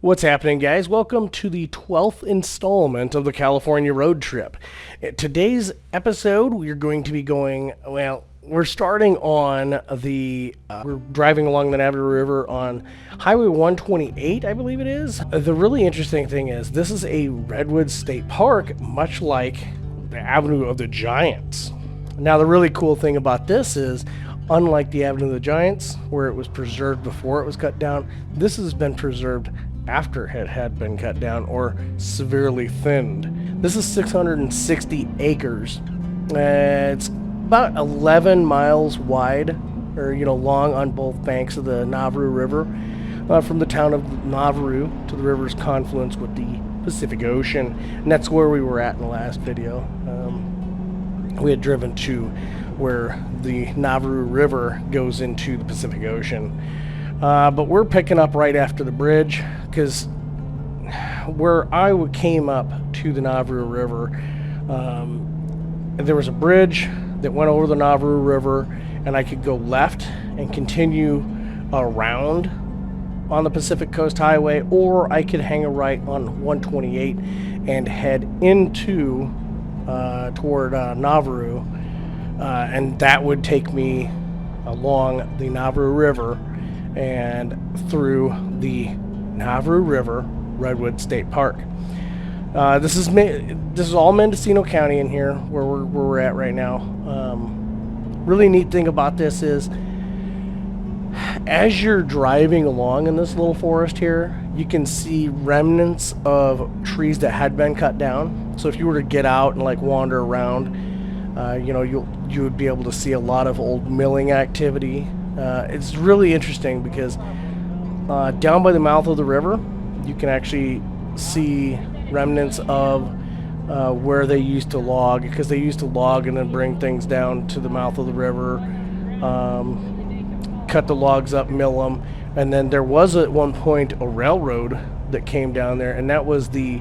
What's happening, guys? Welcome to the 12th installment of the California road trip. Today's episode, we're going to be going, we're starting on we're driving along the Navarro River on Highway 128, I believe it is. The really interesting thing is this is a Redwood State Park, much like the Avenue of the Giants. Now, the really cool thing about this is, unlike the Avenue of the Giants, where it was preserved before it was cut down, this has been preserved after it had been cut down or severely thinned. This is 660 acres. It's about 11 miles wide, or long, on both banks of the Navarro River, from the town of Navarro to the river's confluence with the Pacific Ocean. And that's where we were at in the last video. We had driven to where the Navarro River goes into the Pacific Ocean. But we're picking up right after the bridge, because where I came up to the Navarro River, there was a bridge that went over the Navarro River, and I could go left and continue around on the Pacific Coast Highway, or I could hang a right on 128 and head into toward Navarro, and that would take me along the Navarro River and through the Navarro River Redwood State Park. This is all Mendocino County in here where we're at right now. Really neat thing about this is, as you're driving along in this little forest here, you can see remnants of trees that had been cut down. So if you were to get out and wander around, you would be able to see a lot of old milling activity. It's really interesting because down by the mouth of the river, you can actually see remnants of where they used to log, because they used to log and then bring things down to the mouth of the river, cut the logs up, mill them, and then there was at one point a railroad that came down there, and that was the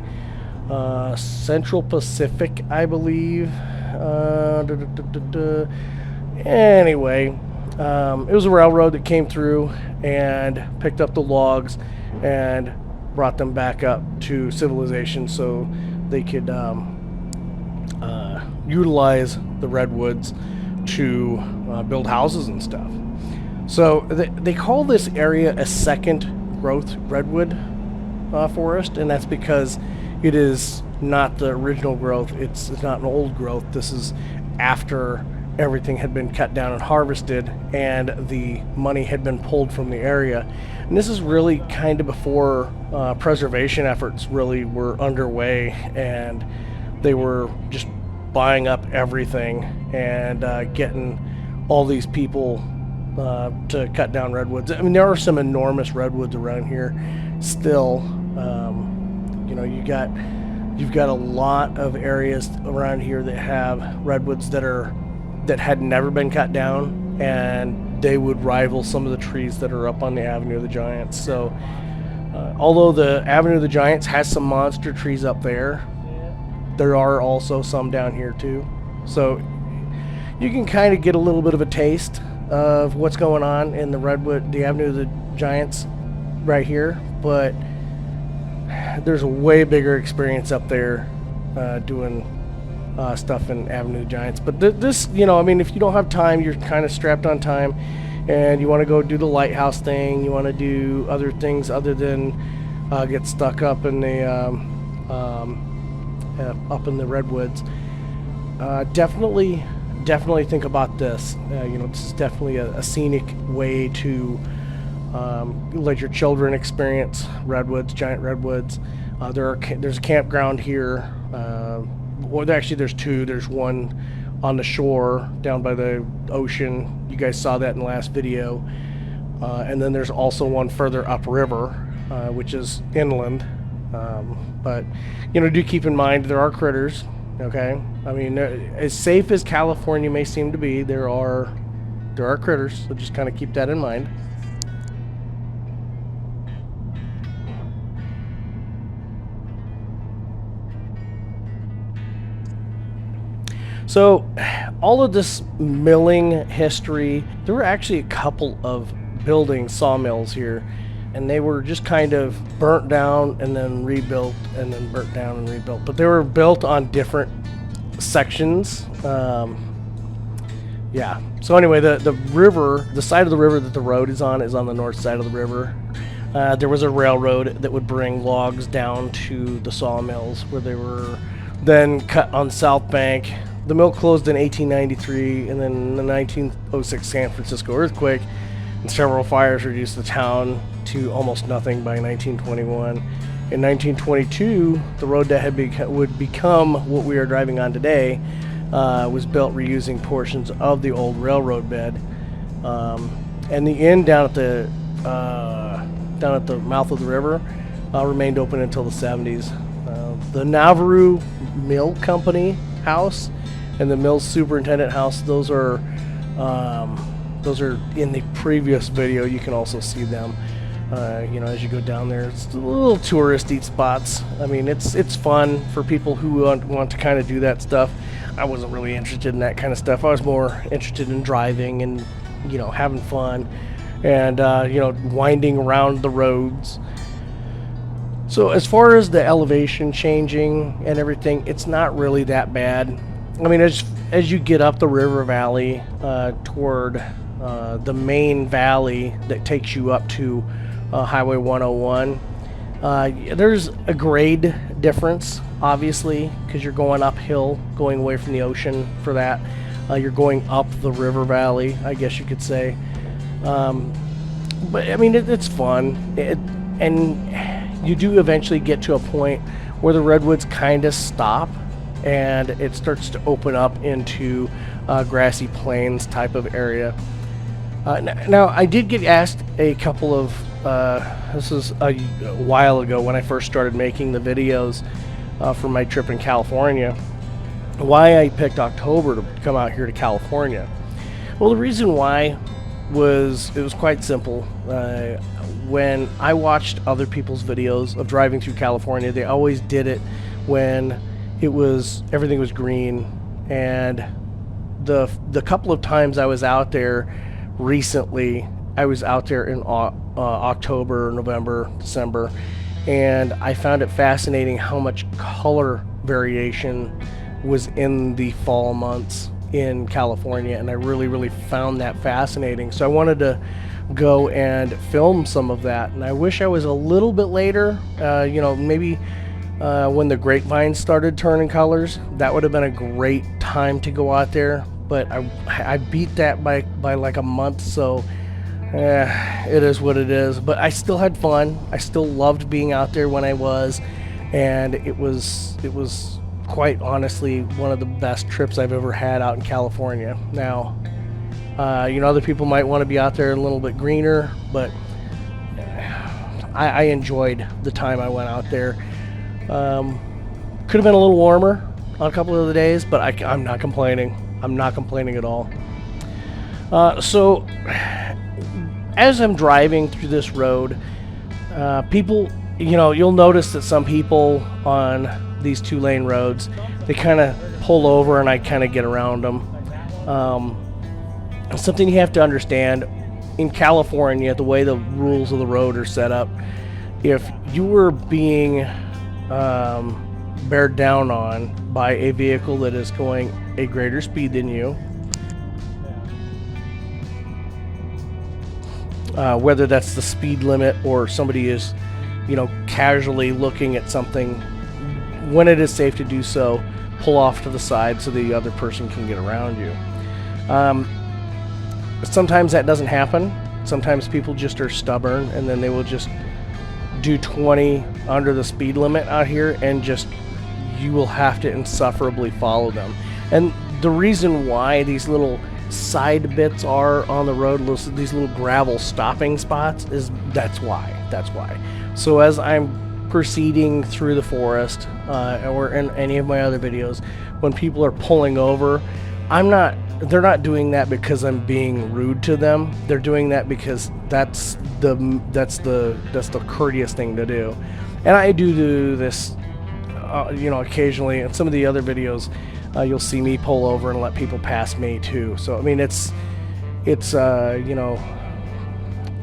Central Pacific, I believe. Anyway, it was a railroad that came through and picked up the logs and brought them back up to civilization so they could utilize the redwoods to build houses and stuff. So they call this area a second growth redwood forest, and that's because it is not the original growth. It's not an old growth. This is after everything had been cut down and harvested and the money had been pulled from the area. And this is really kind of before preservation efforts really were underway, and they were just buying up everything and getting all these people to cut down redwoods. I mean, there are some enormous redwoods around here still. You've got a lot of areas around here that have redwoods that had never been cut down, and they would rival some of the trees that are up on the Avenue of the Giants. So although the Avenue of the Giants has some monster trees up there, there are also some down here too. So you can kind of get a little bit of a taste of what's going on in the Avenue of the Giants right here, but there's a way bigger experience up there doing stuff in Avenue of the Giants. But this, if you don't have time, you're kind of strapped on time, and you want to go do the lighthouse thing, you want to do other things other than get stuck up in the redwoods, definitely think about this. This is definitely a scenic way to let your children experience redwoods, giant redwoods. There's a campground here. Well, actually, there's two. There's one on the shore down by the ocean. You guys saw that in the last video. And then there's also one further upriver, which is inland. But do keep in mind there are critters. Okay, I mean, as safe as California may seem to be, there are critters. So just kind of keep that in mind. So all of this milling history, there were actually a couple of building sawmills here and they were just kind of burnt down and then rebuilt and then burnt down and rebuilt. But they were built on different sections. Yeah. So anyway, the river, the side of the river that the road is on the north side of the river. There was a railroad that would bring logs down to the sawmills where they were then cut on the south bank. The mill closed in 1893, and then the 1906 San Francisco earthquake and several fires reduced the town to almost nothing by 1921. In 1922, the road that would become what we are driving on today was built reusing portions of the old railroad bed. And the inn down at the mouth of the river remained open until the 70s. The Navarro Mill Company house and the mill superintendent house, those are in the previous video. You can also see them as you go down there. It's a little touristy spots. I mean, it's fun for people who want to kind of do that stuff. I wasn't really interested in that kind of stuff. I was more interested in driving and having fun and winding around the roads. So as far as the elevation changing and everything, it's not really that bad. I mean, as you get up the river valley toward the main valley that takes you up to Highway 101, there's a grade difference, obviously, because you're going uphill, going away from the ocean for that. You're going up the river valley, I guess you could say. But I mean, it's fun. And you do eventually get to a point where the redwoods kind of stop and it starts to open up into grassy plains type of area. Now, I did get asked a couple of, this was a while ago when I first started making the videos for my trip in California, why I picked October to come out here to California. Well, the reason why it was quite simple. When I watched other people's videos of driving through California, they always did it when everything was green. And the couple of times I was out there recently, I was out there in October, November, December, and I found it fascinating how much color variation was in the fall months in California, and I really, really found that fascinating. So I wanted to go and film some of that, and I wish I was a little bit later, maybe when the grapevines started turning colors. That would have been a great time to go out there, but I beat that by like a month, so it is what it is. But I still had fun. I still loved being out there when I was, and it was quite honestly one of the best trips I've ever had out in California. Now, other people might want to be out there a little bit greener, but I enjoyed the time I went out there. Could have been a little warmer on a couple of the days, but I'm not complaining. I'm not complaining at all. So as I'm driving through this road, people, you'll notice that some people on these 2-lane roads, they kind of pull over and I kind of get around them. Something you have to understand, in California, the way the rules of the road are set up, if you were being bared down on by a vehicle that is going a greater speed than you, whether that's the speed limit or somebody is, casually looking at something, when it is safe to do so, pull off to the side so the other person can get around you. Sometimes that doesn't happen. Sometimes people just are stubborn, and then they will just do 20 under the speed limit out here, and you will have to insufferably follow them. And the reason why these little side bits are on the road, these little gravel stopping spots, that's why. So as I'm proceeding through the forest, or in any of my other videos, when people are pulling over, they're not doing that because I'm being rude to them. They're doing that because that's the courteous thing to do. And I do this occasionally. In some of the other videos, you'll see me pull over and let people pass me too. So I mean, it's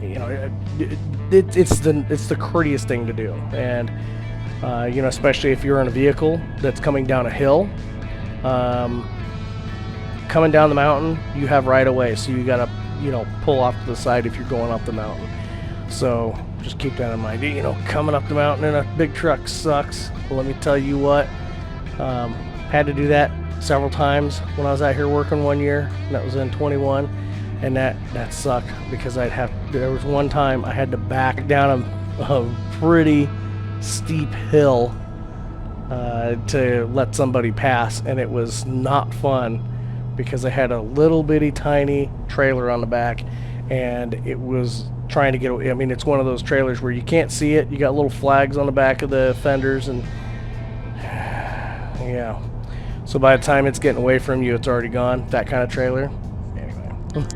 it's the courteous thing to do. And especially if you're in a vehicle that's coming down a hill, coming down the mountain, you have right of way, so you gotta pull off to the side if you're going up the mountain. So just keep that in mind. Coming up the mountain in a big truck sucks. Well, let me tell you what, had to do that several times when I was out here working one year, and that was in 21, and that sucked because there was one time I had to back down a pretty steep hill to let somebody pass, and it was not fun because I had a little bitty tiny trailer on the back, and it was trying to get away. I mean, it's one of those trailers where you can't see it. You got little flags on the back of the fenders, and yeah. So by the time it's getting away from you, it's already gone. That kind of trailer. Anyway.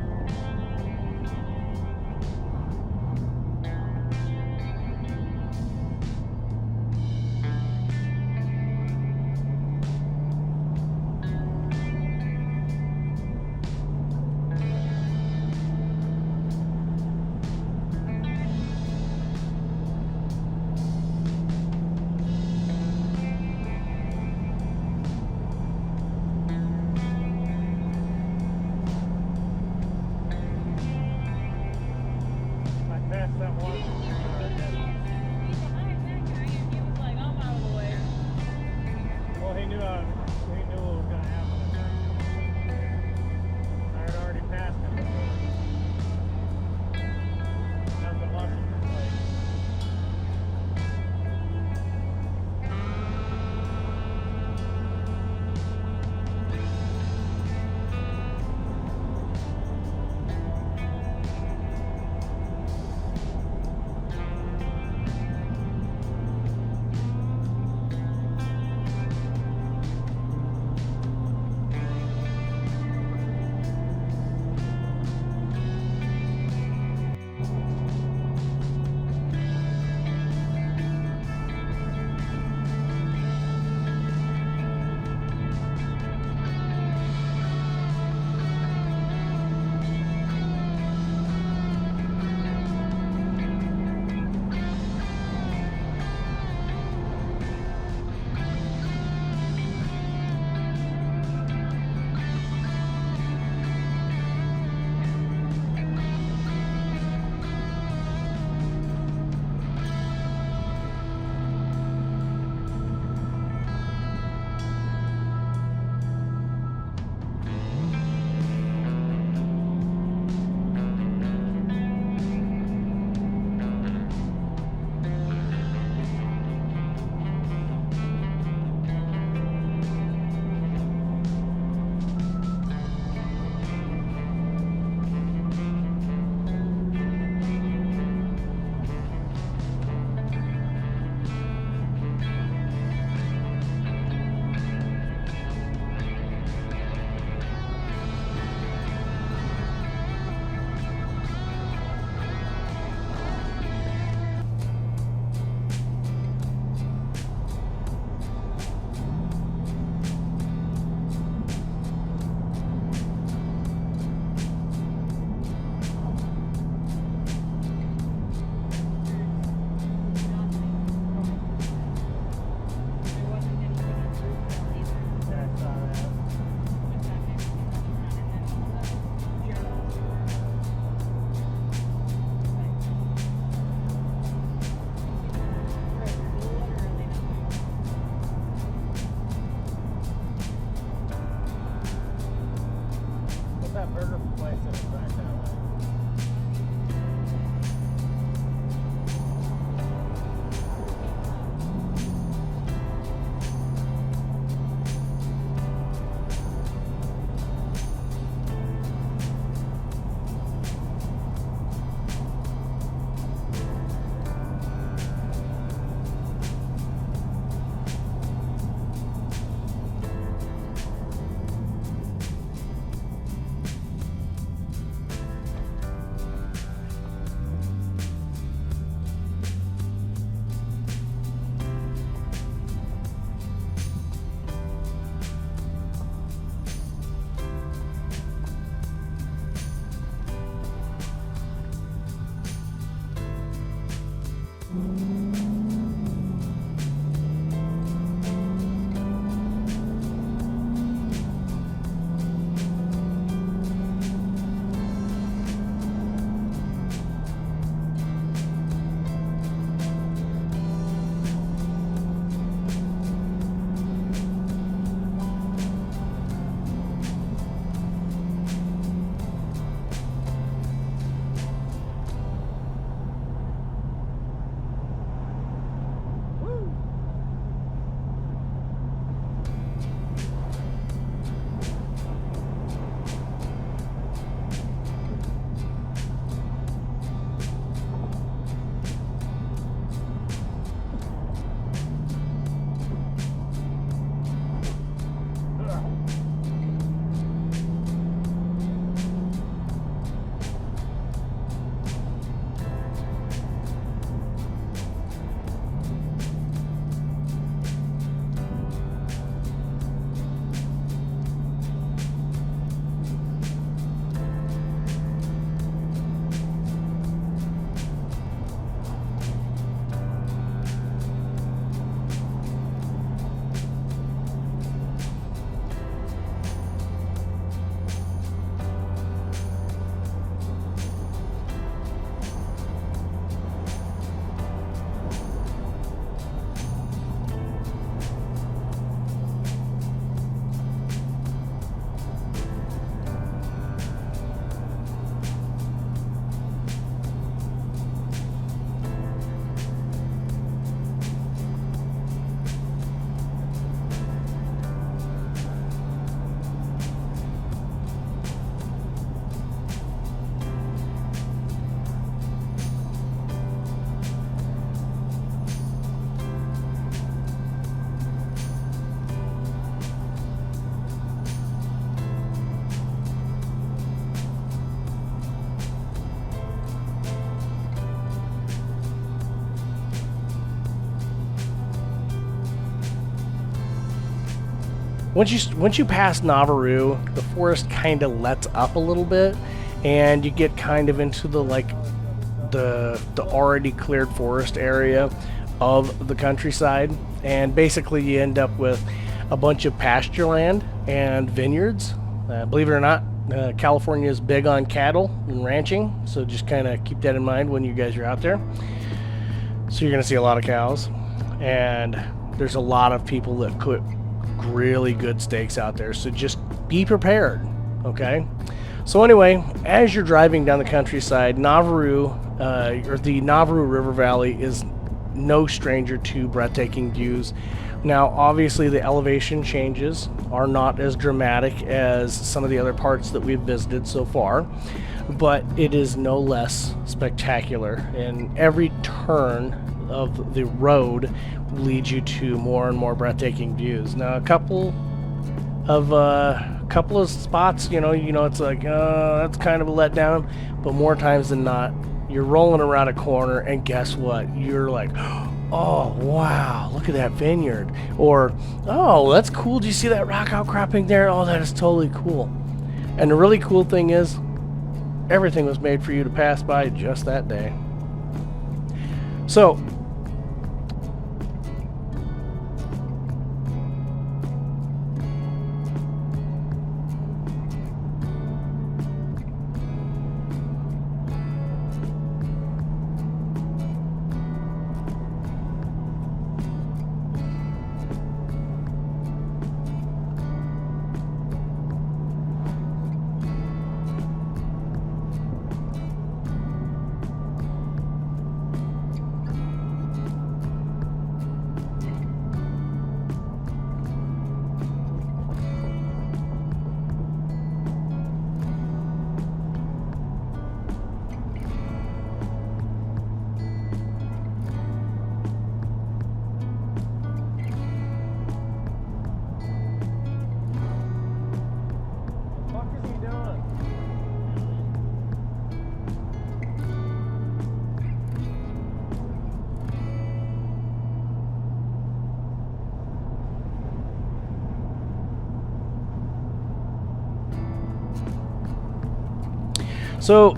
once you pass Navarro, the forest kind of lets up a little bit, and you get kind of into the already cleared forest area of the countryside, and basically you end up with a bunch of pasture land and vineyards. Believe it or not, California is big on cattle and ranching, so just kind of keep that in mind when you guys are out there. So you're going to see a lot of cows, and there's a lot of people that cook really good steaks out there, so just be prepared, okay? So anyway, as you're driving down the countryside, Navarro, or the Navarro River Valley, is no stranger to breathtaking views. Now, obviously, the elevation changes are not as dramatic as some of the other parts that we've visited so far, but it is no less spectacular, and every turn of the road leads you to more and more breathtaking views. Now, a couple of spots, you know, it's like that's kind of a letdown, but more times than not, you're rolling around a corner, and guess what? You're like, oh wow, look at that vineyard, or oh, that's cool. Do you see that rock outcropping there? Oh, that is totally cool. And the really cool thing is, everything was made for you to pass by just that day. So So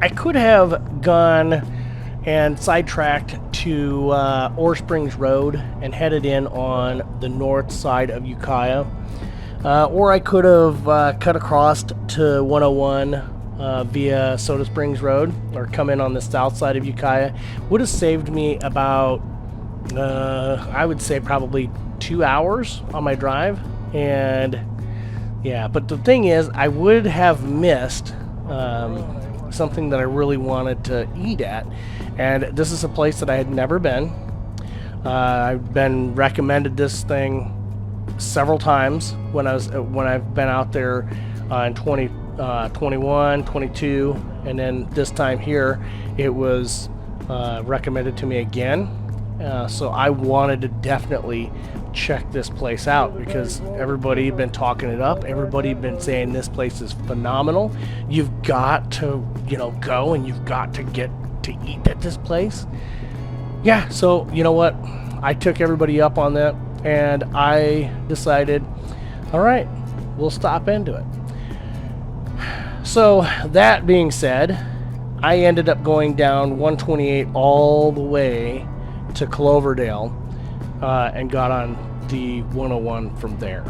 I could have gone and sidetracked to Ore Springs Road and headed in on the north side of Ukiah, or I could have cut across to 101 via Soda Springs Road, or come in on the south side of Ukiah. Would have saved me about, I would say probably 2 hours on my drive. And yeah, but the thing is, I would have missed something that I really wanted to eat at, and this is a place that I had never been. I've been recommended this thing several times when I've been out there in 2021, 22, and then this time here it was recommended to me again. So I wanted to definitely check this place out because everybody had been talking it up. Everybody had been saying this place is phenomenal. You've got to, go, and you've got to get to eat at this place. Yeah, so you know what? I took everybody up on that, and I decided, all right, we'll stop into it. So that being said, I ended up going down 128 all the way to Cloverdale, and got on the 101 from there.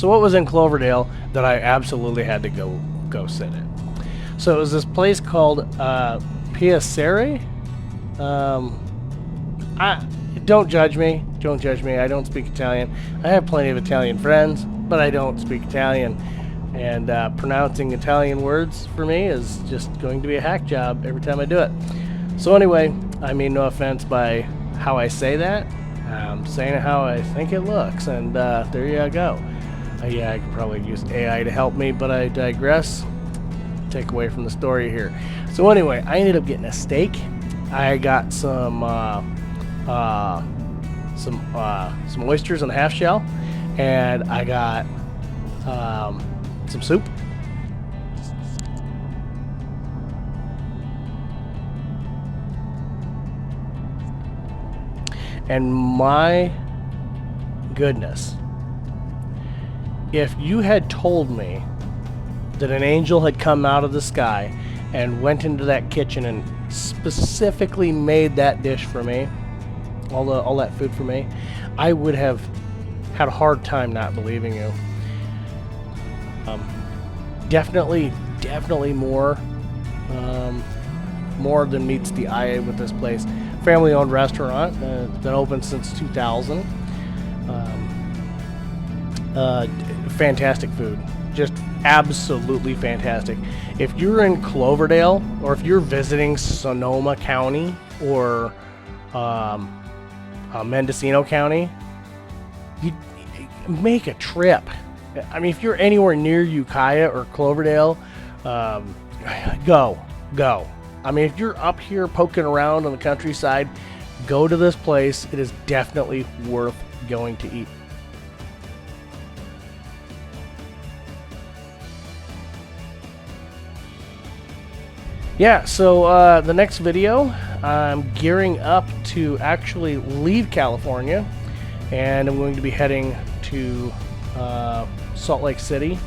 So what was in Cloverdale that I absolutely had to go sit at? So it was this place called Piacere. Don't judge me. Don't judge me. I don't speak Italian. I have plenty of Italian friends, but I don't speak Italian. And pronouncing Italian words for me is just going to be a hack job every time I do it. So anyway, I mean no offense by how I say that. I'm saying it how I think it looks, and there you go. Yeah, I could probably use AI to help me, but I digress. Take away from the story here. So anyway, I ended up getting a steak. I got some oysters on a half shell, and I got some soup. And my goodness, if you had told me that an angel had come out of the sky and went into that kitchen and specifically made that dish for me, all that food for me, I would have had a hard time not believing you. Definitely more than meets the eye with this place. Family-owned restaurant. It's been open since 2000. Fantastic food. Just absolutely fantastic. If you're in Cloverdale, or if you're visiting Sonoma County or Mendocino County, you make a trip. I mean, if you're anywhere near Ukiah or Cloverdale, go. I mean, if you're up here poking around on the countryside, go to this place. It is definitely worth going to eat. Yeah, so the next video, I'm gearing up to actually leave California, and I'm going to be heading to Salt Lake City,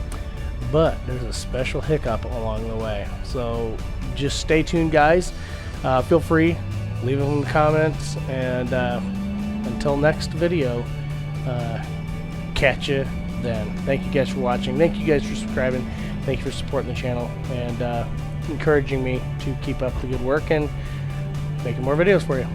but there's a special hiccup along the way. So just stay tuned, guys. Feel free, leave them in the comments, and until next video, catch you then. Thank you guys for watching. Thank you guys for subscribing. Thank you for supporting the channel and encouraging me to keep up the good work and making more videos for you.